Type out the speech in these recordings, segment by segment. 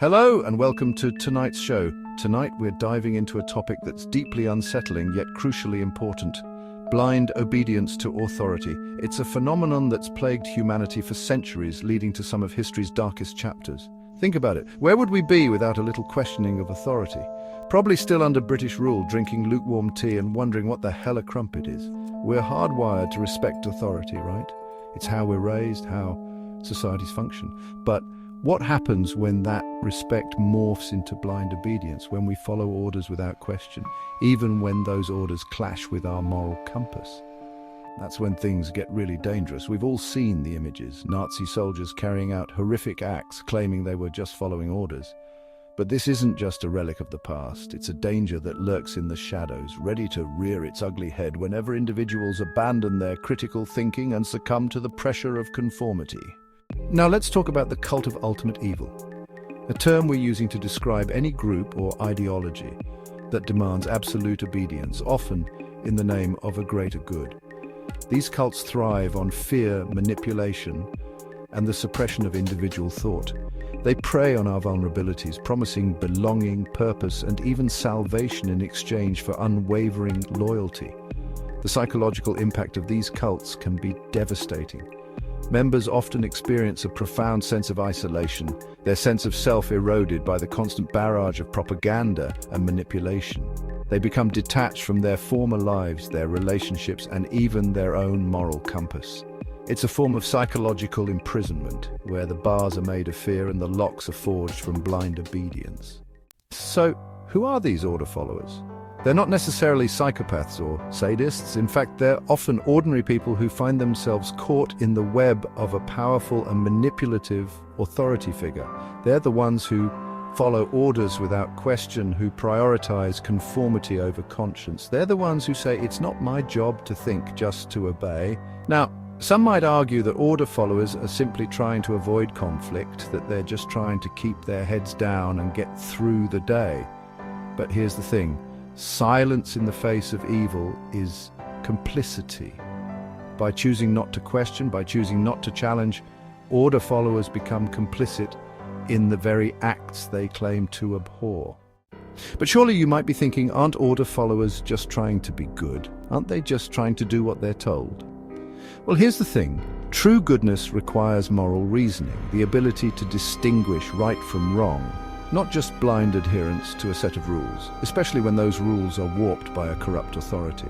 Hello and welcome to tonight's show. Tonight we're diving into a topic that's deeply unsettling yet crucially important. Blind obedience to authority. It's a phenomenon that's plagued humanity for centuries, leading to some of history's darkest chapters. Think about it. Where would we be without a little questioning of authority? Probably still under British rule, drinking lukewarm tea and wondering what the hell a crumpet is. We're hardwired to respect authority, right? It's how we're raised, how societies function. But what happens when that respect morphs into blind obedience, when we follow orders without question, even when those orders clash with our moral compass? That's when things get really dangerous. We've all seen the images, Nazi soldiers carrying out horrific acts, claiming they were just following orders. But this isn't just a relic of the past, it's a danger that lurks in the shadows, ready to rear its ugly head whenever individuals abandon their critical thinking and succumb to the pressure of conformity. Now let's talk about the cult of ultimate evil, a term we're using to describe any group or ideology that demands absolute obedience, often in the name of a greater good. These cults thrive on fear, manipulation, and the suppression of individual thought. They prey on our vulnerabilities, promising belonging, purpose, and even salvation in exchange for unwavering loyalty. The psychological impact of these cults can be devastating. Members often experience a profound sense of isolation, their sense of self eroded by the constant barrage of propaganda and manipulation. They become detached from their former lives, their relationships, and even their own moral compass. It's a form of psychological imprisonment, where the bars are made of fear and the locks are forged from blind obedience. So, who are these order followers? They're not necessarily psychopaths or sadists. In fact, they're often ordinary people who find themselves caught in the web of a powerful and manipulative authority figure. They're the ones who follow orders without question, who prioritize conformity over conscience. They're the ones who say, it's not my job to think, just to obey. Now, some might argue that order followers are simply trying to avoid conflict, that they're just trying to keep their heads down and get through the day. But here's the thing. Silence in the face of evil is complicity. By choosing not to question, by choosing not to challenge, order followers become complicit in the very acts they claim to abhor. But surely you might be thinking, aren't order followers just trying to be good? Aren't they just trying to do what they're told? Well, here's the thing. True goodness requires moral reasoning, the ability to distinguish right from wrong, not just blind adherence to a set of rules, especially when those rules are warped by a corrupt authority.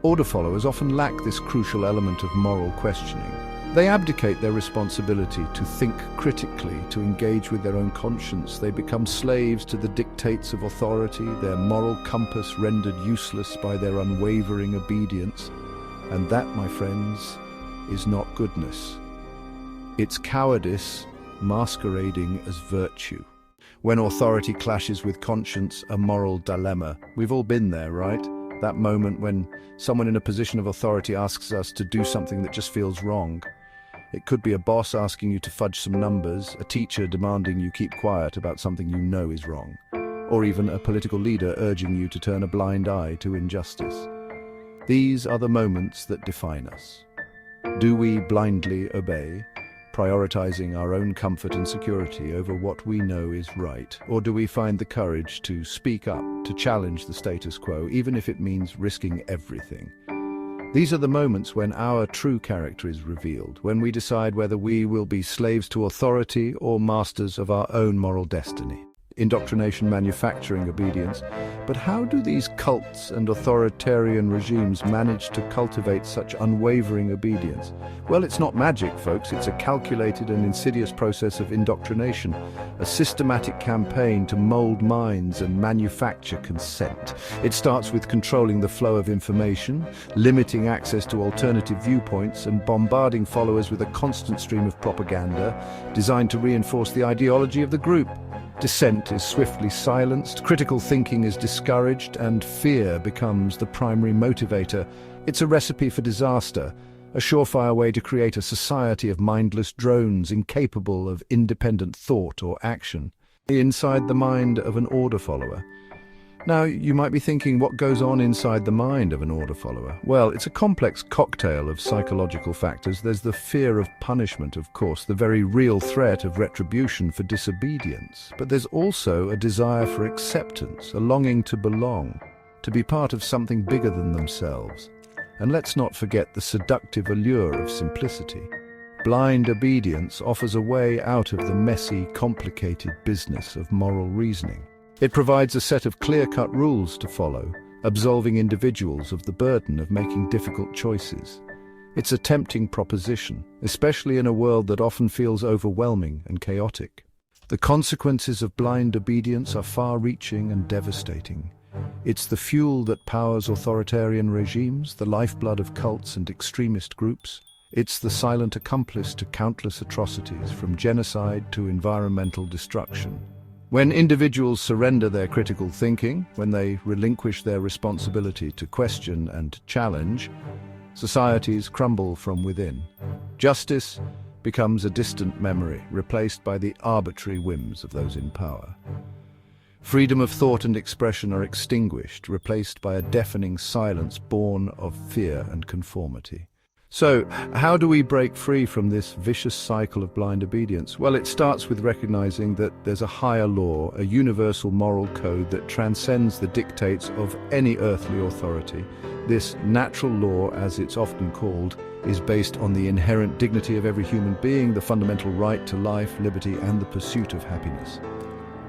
Order followers often lack this crucial element of moral questioning. They abdicate their responsibility to think critically, to engage with their own conscience. They become slaves to the dictates of authority, their moral compass rendered useless by their unwavering obedience. And that, my friends, is not goodness. It's cowardice masquerading as virtue. When authority clashes with conscience, a moral dilemma. We've all been there, right? That moment when someone in a position of authority asks us to do something that just feels wrong. It could be a boss asking you to fudge some numbers, a teacher demanding you keep quiet about something you know is wrong, or even a political leader urging you to turn a blind eye to injustice. These are the moments that define us. Do we blindly obey, prioritizing our own comfort and security over what we know is right? Or do we find the courage to speak up, to challenge the status quo, even if it means risking everything? These are the moments when our true character is revealed, when we decide whether we will be slaves to authority or masters of our own moral destiny. Indoctrination manufacturing obedience. But how do these cults and authoritarian regimes manage to cultivate such unwavering obedience? Well, it's not magic, folks. It's a calculated and insidious process of indoctrination, a systematic campaign to mold minds and manufacture consent. It starts with controlling the flow of information, limiting access to alternative viewpoints, and bombarding followers with a constant stream of propaganda designed to reinforce the ideology of the group. Dissent is swiftly silenced, critical thinking is discouraged, and fear becomes the primary motivator. It's a recipe for disaster, a surefire way to create a society of mindless drones incapable of independent thought or action. Inside the mind of an order follower, Now, you might be thinking, what goes on inside the mind of an order follower? Well, it's a complex cocktail of psychological factors. There's the fear of punishment, of course, the very real threat of retribution for disobedience. But there's also a desire for acceptance, a longing to belong, to be part of something bigger than themselves. And let's not forget the seductive allure of simplicity. Blind obedience offers a way out of the messy, complicated business of moral reasoning. It provides a set of clear-cut rules to follow, absolving individuals of the burden of making difficult choices. It's a tempting proposition, especially in a world that often feels overwhelming and chaotic. The consequences of blind obedience are far-reaching and devastating. It's the fuel that powers authoritarian regimes, the lifeblood of cults and extremist groups. It's the silent accomplice to countless atrocities, from genocide to environmental destruction. When individuals surrender their critical thinking, when they relinquish their responsibility to question and challenge, societies crumble from within. Justice becomes a distant memory, replaced by the arbitrary whims of those in power. Freedom of thought and expression are extinguished, replaced by a deafening silence born of fear and conformity. So, how do we break free from this vicious cycle of blind obedience? Well, it starts with recognizing that there's a higher law, a universal moral code that transcends the dictates of any earthly authority. This natural law, as it's often called, is based on the inherent dignity of every human being, the fundamental right to life, liberty, and the pursuit of happiness.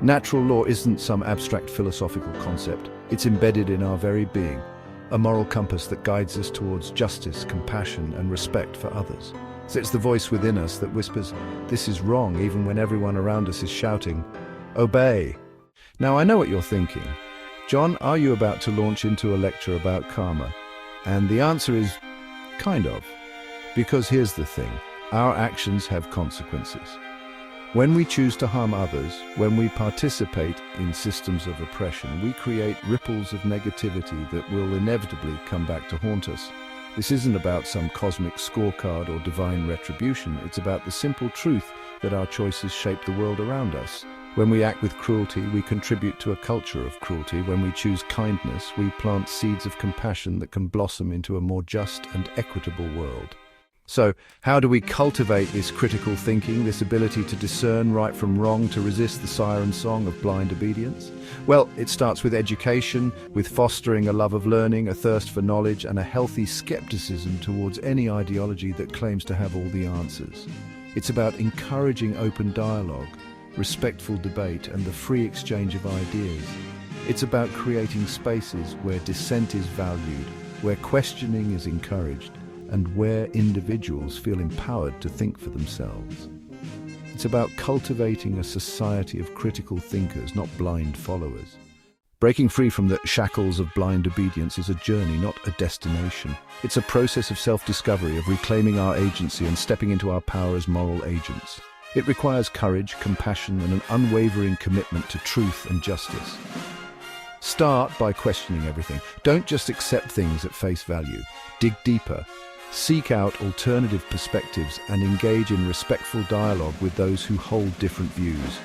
Natural law isn't some abstract philosophical concept. It's embedded in our very being. A moral compass that guides us towards justice, compassion, and respect for others. So it's the voice within us that whispers, "This is wrong," even when everyone around us is shouting, "Obey." Now, I know what you're thinking. John, are you about to launch into a lecture about karma? And the answer is, kind of. Because here's the thing, our actions have consequences. When we choose to harm others, when we participate in systems of oppression, we create ripples of negativity that will inevitably come back to haunt us. This isn't about some cosmic scorecard or divine retribution. It's about the simple truth that our choices shape the world around us. When we act with cruelty, we contribute to a culture of cruelty. When we choose kindness, we plant seeds of compassion that can blossom into a more just and equitable world. So, how do we cultivate this critical thinking, this ability to discern right from wrong, to resist the siren song of blind obedience? Well, it starts with education, with fostering a love of learning, a thirst for knowledge, and a healthy skepticism towards any ideology that claims to have all the answers. It's about encouraging open dialogue, respectful debate, and the free exchange of ideas. It's about creating spaces where dissent is valued, where questioning is encouraged, and where individuals feel empowered to think for themselves. It's about cultivating a society of critical thinkers, not blind followers. Breaking free from the shackles of blind obedience is a journey, not a destination. It's a process of self-discovery, of reclaiming our agency and stepping into our power as moral agents. It requires courage, compassion, and an unwavering commitment to truth and justice. Start by questioning everything. Don't just accept things at face value. Dig deeper. Seek out alternative perspectives and engage in respectful dialogue with those who hold different views.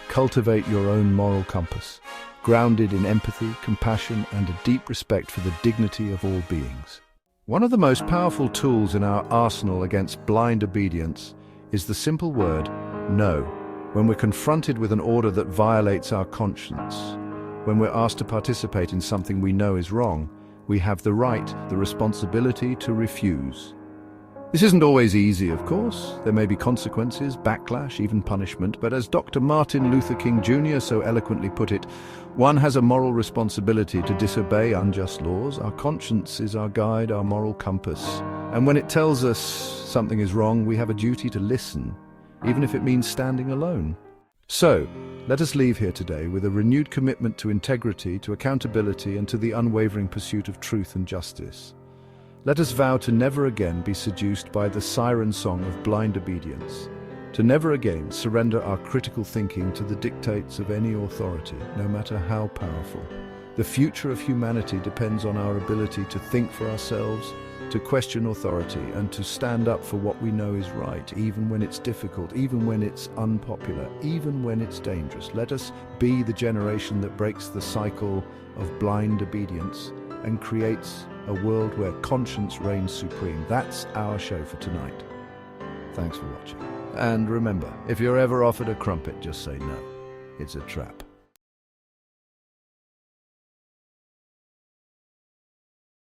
Cultivate your own moral compass, grounded in empathy, compassion, and a deep respect for the dignity of all beings. One of the most powerful tools in our arsenal against blind obedience is the simple word, no. When we're confronted with an order that violates our conscience, when we're asked to participate in something we know is wrong, we have the right, the responsibility to refuse. This isn't always easy, of course. There may be consequences, backlash, even punishment, but as Dr. Martin Luther King Jr. so eloquently put it, one has a moral responsibility to disobey unjust laws. Our conscience is our guide, our moral compass. And when it tells us something is wrong, we have a duty to listen, even if it means standing alone. So, let us leave here today with a renewed commitment to integrity, to accountability, and to the unwavering pursuit of truth and justice. Let us vow to never again be seduced by the siren song of blind obedience, to never again surrender our critical thinking to the dictates of any authority, no matter how powerful. The future of humanity depends on our ability to think for ourselves, to question authority, and to stand up for what we know is right, even when it's difficult, even when it's unpopular, even when it's dangerous. Let us be the generation that breaks the cycle of blind obedience and creates a world where conscience reigns supreme. That's our show for tonight. Thanks for watching. And remember, if you're ever offered a crumpet, just say no. It's a trap.